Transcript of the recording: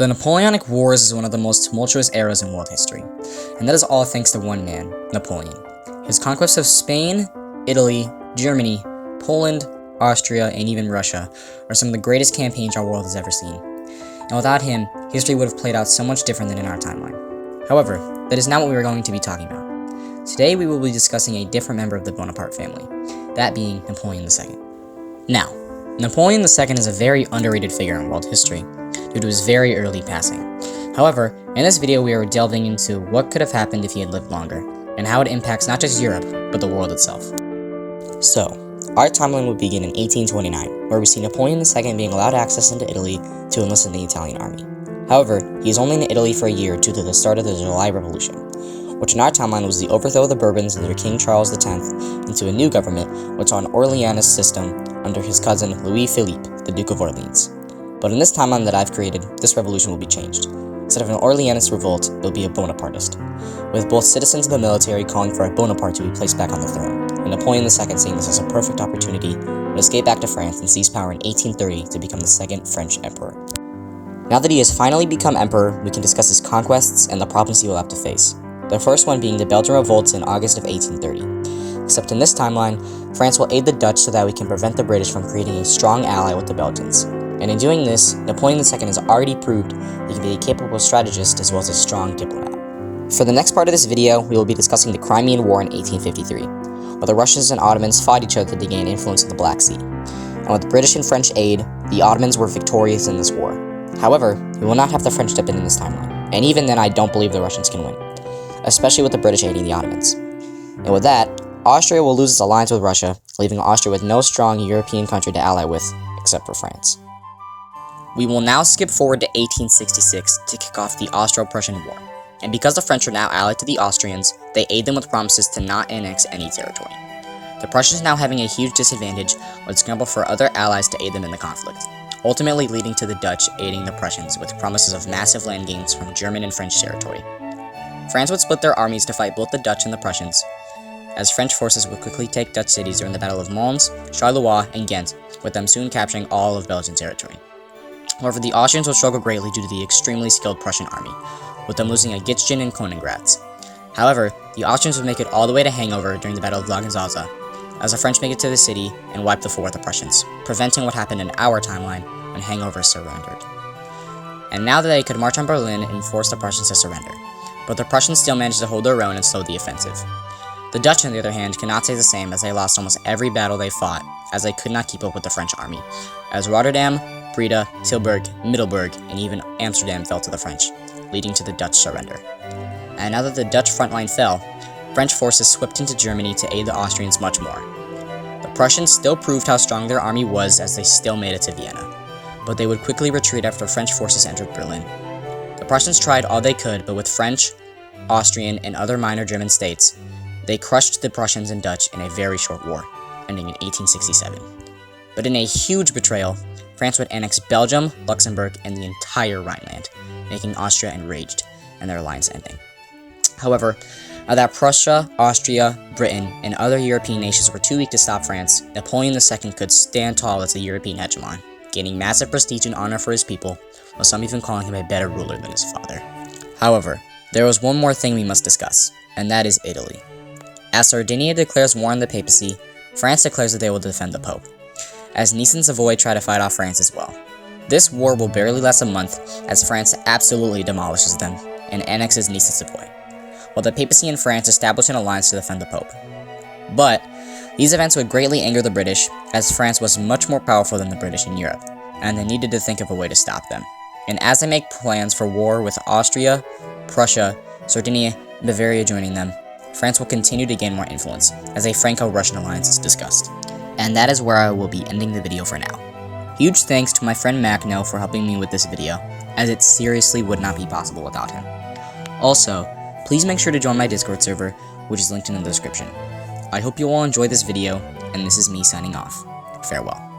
The Napoleonic Wars is one of the most tumultuous eras in world history, and that is all thanks to one man, Napoleon. His conquests of Spain, Italy, Germany, Poland, Austria, and even Russia are some of the greatest campaigns our world has ever seen. And without him, history would have played out so much different than in our timeline. However, that is not what we are going to be talking about. Today we will be discussing a different member of the Bonaparte family, that being Napoleon II. Now, Napoleon II is a very underrated figure in world history, due to his very early passing. However, in this video we are delving into what could have happened if he had lived longer, and how it impacts not just Europe, but the world itself. So, our timeline would begin in 1829, where we see Napoleon II being allowed access into Italy to enlist in the Italian army. However, he is only in Italy for a year due to the start of the July Revolution, which in our timeline was the overthrow of the Bourbons under King Charles X into a new government which saw an Orleanist system under his cousin Louis-Philippe, the Duke of Orleans. But in this timeline that I've created, this revolution will be changed. Instead of an Orleanist revolt, it will be a Bonapartist, with both citizens and the military calling for a Bonaparte to be placed back on the throne, and Napoleon II seeing this as a perfect opportunity to escape back to France and seize power in 1830 to become the second French emperor. Now that he has finally become emperor, we can discuss his conquests and the problems he will have to face. The first one being the Belgian revolts in August of 1830. Except in this timeline, France will aid the Dutch so that we can prevent the British from creating a strong ally with the Belgians. And in doing this, Napoleon II has already proved he can be a capable strategist as well as a strong diplomat. For the next part of this video, we will be discussing the Crimean War in 1853, where the Russians and Ottomans fought each other to gain influence in the Black Sea. And with British and French aid, the Ottomans were victorious in this war. However, we will not have the French step in this timeline, and even then I don't believe the Russians can win, especially with the British aiding the Ottomans. And with that, Austria will lose its alliance with Russia, leaving Austria with no strong European country to ally with, except for France. We will now skip forward to 1866 to kick off the Austro-Prussian War, and because the French are now allied to the Austrians, they aid them with promises to not annex any territory. The Prussians now having a huge disadvantage would scramble for other allies to aid them in the conflict, ultimately leading to the Dutch aiding the Prussians with promises of massive land gains from German and French territory. France would split their armies to fight both the Dutch and the Prussians, as French forces would quickly take Dutch cities during the Battle of Mons, Charleroi, and Ghent, with them soon capturing all of Belgian territory. However, the Austrians would struggle greatly due to the extremely skilled Prussian army, with them losing at Gitzgen and Königratz. However, the Austrians would make it all the way to Hanover during the Battle of Langensalza, as the French make it to the city and wipe the floor with the Prussians, preventing what happened in our timeline when Hanover surrendered. And now that they could march on Berlin and force the Prussians to surrender, but the Prussians still managed to hold their own and slow the offensive. The Dutch, on the other hand, cannot say the same, as they lost almost every battle they fought, as they could not keep up with the French army, as Rotterdam, Breda, Tilburg, Middelburg, and even Amsterdam fell to the French, leading to the Dutch surrender. And now that the Dutch front line fell, French forces swept into Germany to aid the Austrians much more. The Prussians still proved how strong their army was as they still made it to Vienna, but they would quickly retreat after French forces entered Berlin. The Prussians tried all they could, but with French, Austrian, and other minor German states, they crushed the Prussians and Dutch in a very short war, ending in 1867. But in a huge betrayal, France would annex Belgium, Luxembourg, and the entire Rhineland, making Austria enraged, and their alliance ending. However, now that Prussia, Austria, Britain, and other European nations were too weak to stop France, Napoleon II could stand tall as a European hegemon, gaining massive prestige and honor for his people, with some even calling him a better ruler than his father. However, there was one more thing we must discuss, and that is Italy. As Sardinia declares war on the papacy, France declares that they will defend the Pope, as Nice and Savoy try to fight off France as well. This war will barely last a month, as France absolutely demolishes them and annexes Nice and Savoy, while the papacy and France establish an alliance to defend the Pope. But these events would greatly anger the British, as France was much more powerful than the British in Europe, and they needed to think of a way to stop them. And as they make plans for war with Austria, Prussia, Sardinia, and Bavaria joining them, France will continue to gain more influence, as a Franco-Russian alliance is discussed. And that is where I will be ending the video for now. Huge thanks to my friend Makhno for helping me with this video, as it seriously would not be possible without him. Also, please make sure to join my Discord server, which is linked in the description. I hope you all enjoyed this video, and this is me signing off. Farewell.